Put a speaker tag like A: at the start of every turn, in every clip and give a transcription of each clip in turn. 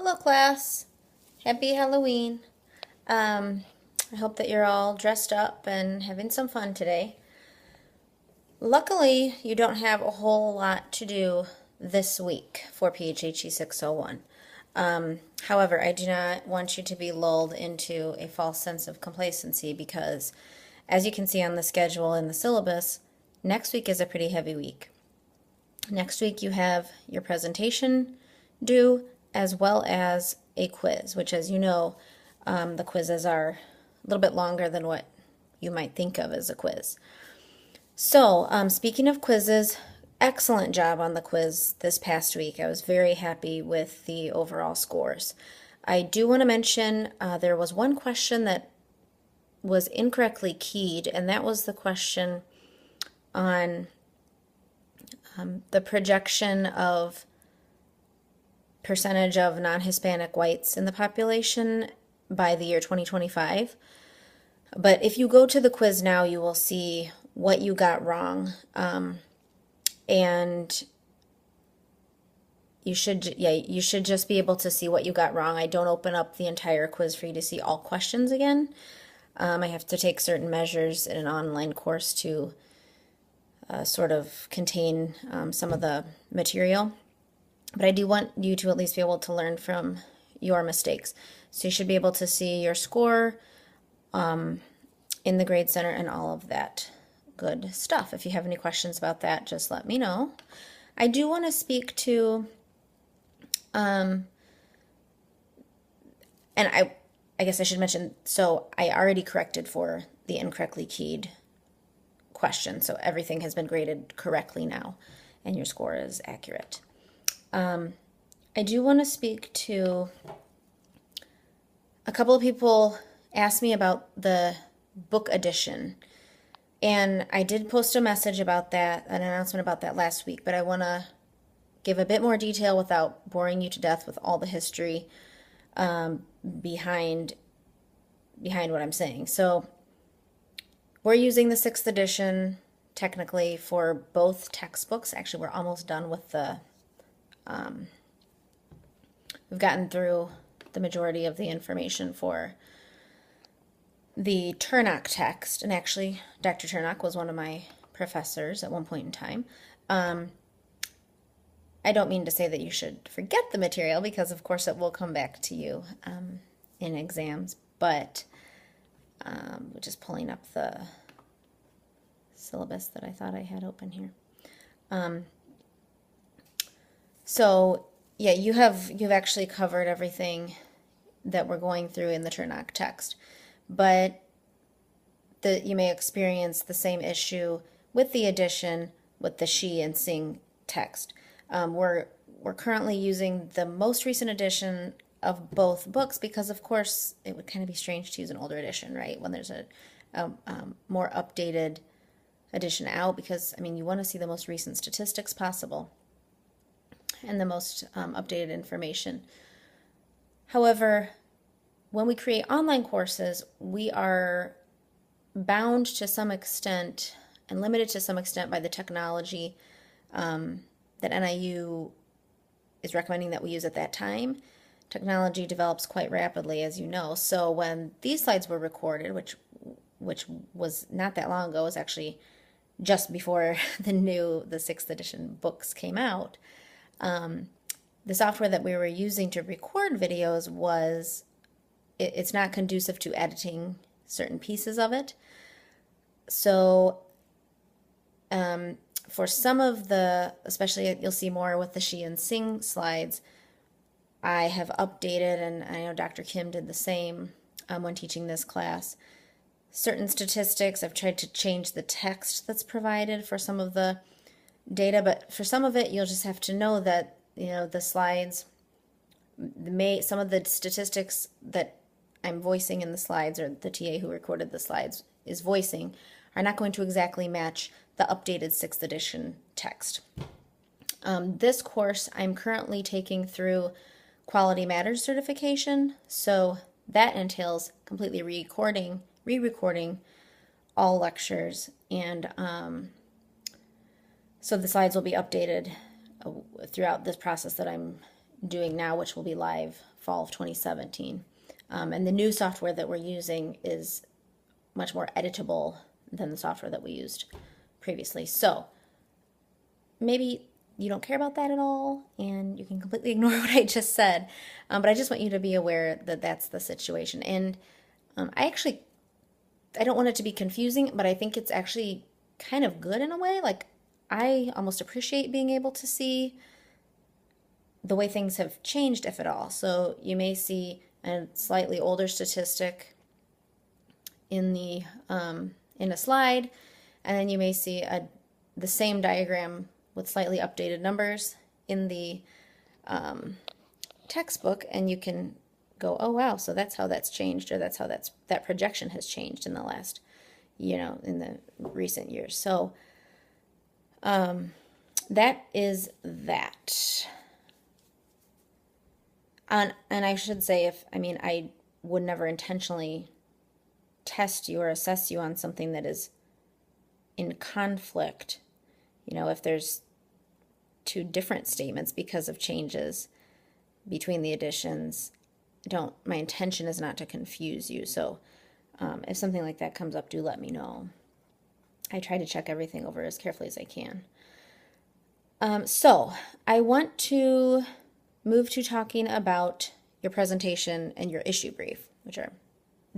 A: Hello, class. Happy Halloween. I hope that you're all dressed up and having some fun today. Luckily, you don't have a whole lot to do this week for PHHE 601. However, I do not want you to be lulled into a false sense of complacency because, as you can see on the schedule in the syllabus, next week is a pretty heavy week. Next week, you have your presentation due as well as a quiz, which, as you know, the quizzes are a little bit longer than what you might think of as a quiz. So, speaking of quizzes, excellent job on the quiz this past week. I was very happy with the overall scores. I do want to mention there was one question that was incorrectly keyed, and that was the question on the projection of percentage of non-Hispanic whites in the population by the year 2025. But if you go to the quiz now, you will see what you got wrong. And you should just be able to see what you got wrong. I don't open up the entire quiz for you to see all questions again. I have to take certain measures in an online course to sort of contain some of the material. But I do want you to at least be able to learn from your mistakes. So you should be able to see your score in the grade center and all of that good stuff. If you have any questions about that, just let me know. I do want to speak to, and I guess I should mention, so I already corrected for the incorrectly keyed question. So everything has been graded correctly now, and your score is accurate. I do want to speak to a couple of people asked me about the book edition, and I did post a message about that, an announcement about that last week, but I want to give a bit more detail without boring you to death with all the history behind what I'm saying. So we're using the 6th edition technically for both textbooks. Actually, we're almost done with the we've gotten through the majority of the information for the Turnock text, and actually Dr. Turnock was one of my professors at one point in time. I don't mean to say that you should forget the material, because of course it will come back to you in exams, but we're just pulling up the syllabus that I thought I had open here. So yeah, you've actually covered everything that we're going through in the Turnock text, but you may experience the same issue with the addition with the she and sing text. We're currently using the most recent edition of both books because, of course, it would kind of be strange to use an older edition, right? When there's a more updated edition out, because I mean, you want to see the most recent statistics possible and the most updated information. However, when we create online courses, we are bound to some extent and limited to some extent by the technology that NIU is recommending that we use at that time. Technology develops quite rapidly, as you know. So when these slides were recorded, which was not that long ago, it was actually just before the 6th edition books came out, the software that we were using to record videos it's not conducive to editing certain pieces of it. So for some of the, especially you'll see more with the she and sing slides, I have updated, and I know Dr. Kim did the same when teaching this class, certain statistics. I've tried to change the text that's provided for some of the data, but for some of it, you'll just have to know that, the slides, some of the statistics that I'm voicing in the slides, or the TA who recorded the slides is voicing, are not going to exactly match the updated 6th edition text. This course I'm currently taking through Quality Matters certification, so that entails completely re-recording all lectures, and so the slides will be updated throughout this process that I'm doing now, which will be live fall of 2017. And the new software that we're using is much more editable than the software that we used previously. So maybe you don't care about that at all and you can completely ignore what I just said. But I just want you to be aware that that's the situation. And I don't want it to be confusing, but I think it's actually kind of good in a way. Like, I almost appreciate being able to see the way things have changed, if at all. So you may see a slightly older statistic in the in a slide, and then you may see the same diagram with slightly updated numbers in the textbook, and you can go, oh wow, so that's how that's changed, or that's how that projection has changed in the last, in the recent years. So that is that. And I should say, I would never intentionally test you or assess you on something that is in conflict. If there's two different statements because of changes between the editions, my intention is not to confuse you. So if something like that comes up, do let me know. I try to check everything over as carefully as I can. So I want to move to talking about your presentation and your issue brief, which are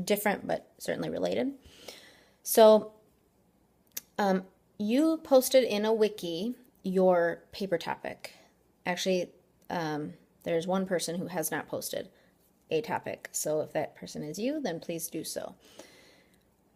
A: different but certainly related. So you posted in a wiki your paper topic. Actually, there's one person who has not posted a topic. So if that person is you, then please do so.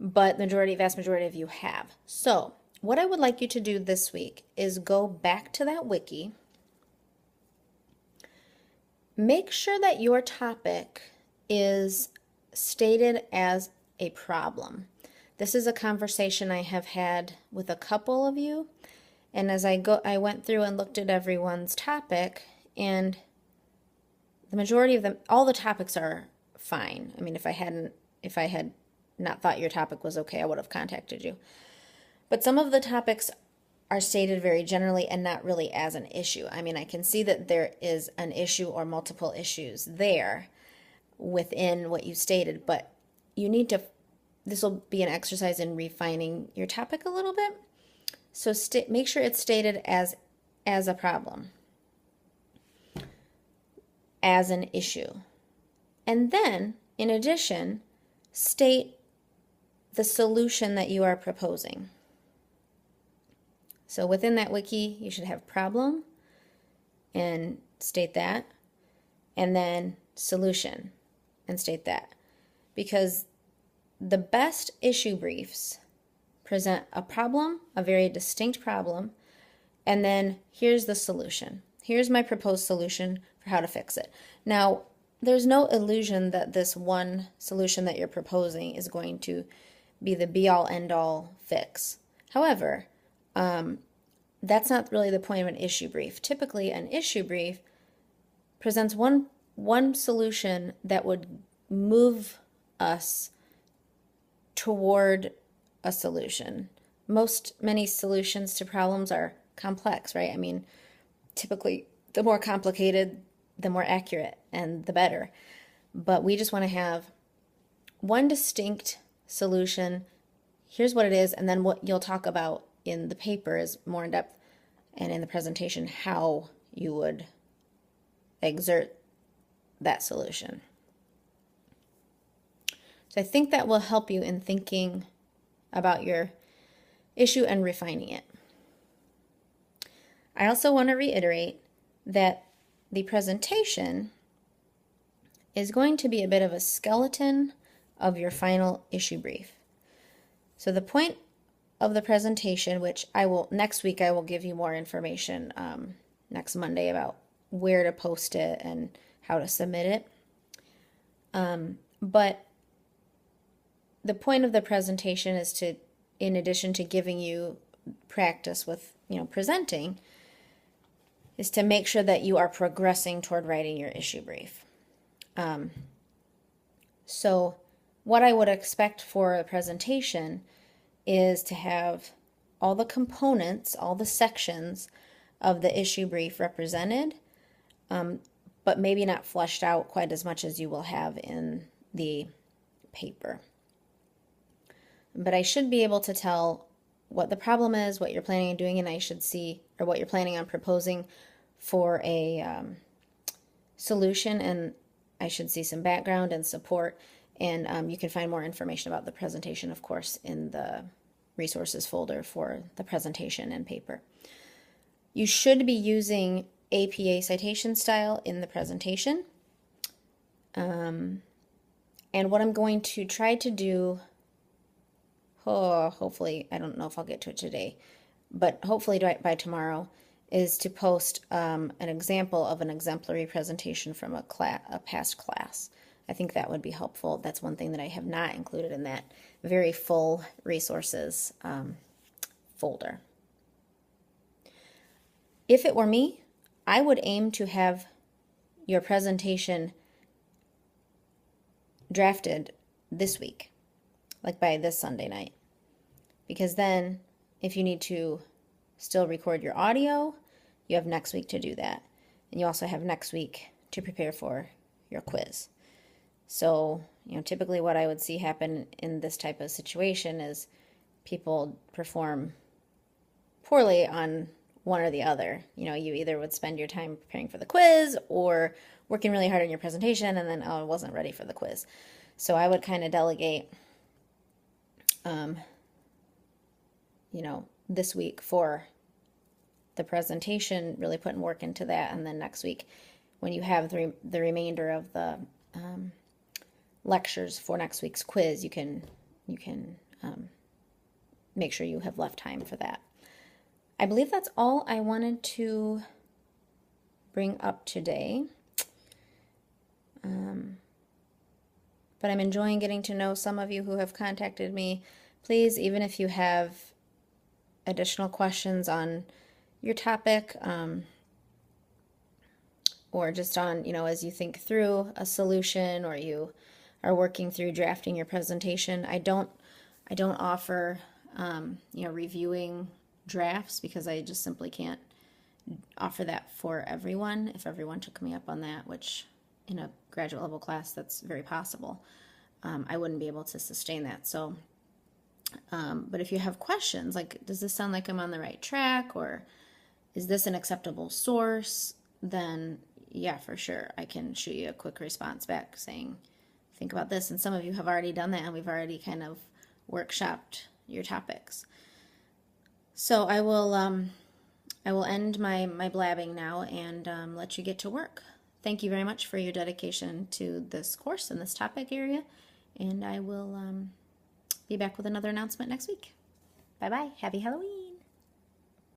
A: But vast majority of you have. So what I would like you to do this week is go back to that wiki. Make sure that your topic is stated as a problem. This is a conversation I have had with a couple of you, and as I went through and looked at everyone's topic, and the majority of them, all the topics are fine. If I had not thought your topic was okay, I would have contacted you. But some of the topics are stated very generally and not really as an issue. I can see that there is an issue or multiple issues there within what you stated, but this will be an exercise in refining your topic a little bit. So make sure it's stated as a problem, as an issue. And then, in addition, state the solution that you are proposing. So within that wiki, you should have problem and state that, and then solution and state that. Because the best issue briefs present a problem, a very distinct problem, and then here's the solution. Here's my proposed solution for how to fix it. Now, there's no illusion that this one solution that you're proposing is going to be the be-all, end-all fix. However, that's not really the point of an issue brief. Typically, an issue brief presents one solution that would move us toward a solution. Many solutions to problems are complex, right? Typically, the more complicated, the more accurate, and the better. But we just want to have one distinct solution. Here's what it is, and then what you'll talk about in the paper is more in depth, and in the presentation, how you would exert that solution. So I think that will help you in thinking about your issue and refining it. I also want to reiterate that the presentation is going to be a bit of a skeleton of your final issue brief. So the point of the presentation, which next week I will give you more information next Monday about where to post it and how to submit it. But the point of the presentation is to, in addition to giving you practice with presenting, is to make sure that you are progressing toward writing your issue brief. So what I would expect for a presentation is to have all the components, all the sections of the issue brief represented, but maybe not fleshed out quite as much as you will have in the paper. But I should be able to tell what the problem is, what you're planning on doing, and I should see, or what you're planning on proposing for a solution, and I should see some background and support. And you can find more information about the presentation, of course, in the resources folder for the presentation and paper. You should be using APA citation style in the presentation. And what I'm going to try to do, hopefully, I don't know if I'll get to it today, but hopefully by tomorrow, is to post an example of an exemplary presentation from a past class. I think that would be helpful. That's one thing that I have not included in that very full resources folder. If it were me, I would aim to have your presentation drafted this week, like by this Sunday night. Because then, if you need to still record your audio, you have next week to do that. And you also have next week to prepare for your quiz. So, typically what I would see happen in this type of situation is people perform poorly on one or the other. You either would spend your time preparing for the quiz or working really hard on your presentation, and then, I wasn't ready for the quiz. So I would kind of delegate, this week for the presentation, really putting work into that, and then next week, when you have the remainder of the lectures for next week's quiz, you can make sure you have left time for that. I believe that's all I wanted to bring up today. But I'm enjoying getting to know some of you who have contacted me. Please, even if you have additional questions on your topic, or just on, as you think through a solution, or you are working through drafting your presentation, I don't offer, reviewing drafts, because I just simply can't offer that for everyone. If everyone took me up on that, which in a graduate level class, that's very possible, I wouldn't be able to sustain that. So, but if you have questions, like, does this sound like I'm on the right track, or is this an acceptable source, then yeah, for sure, I can shoot you a quick response back saying, think about this. And some of you have already done that, and we've already kind of workshopped your topics. So I will end my blabbing now and let you get to work. Thank you very much for your dedication to this course and this topic area, and I will be back with another announcement next week. Bye-bye. Happy Halloween.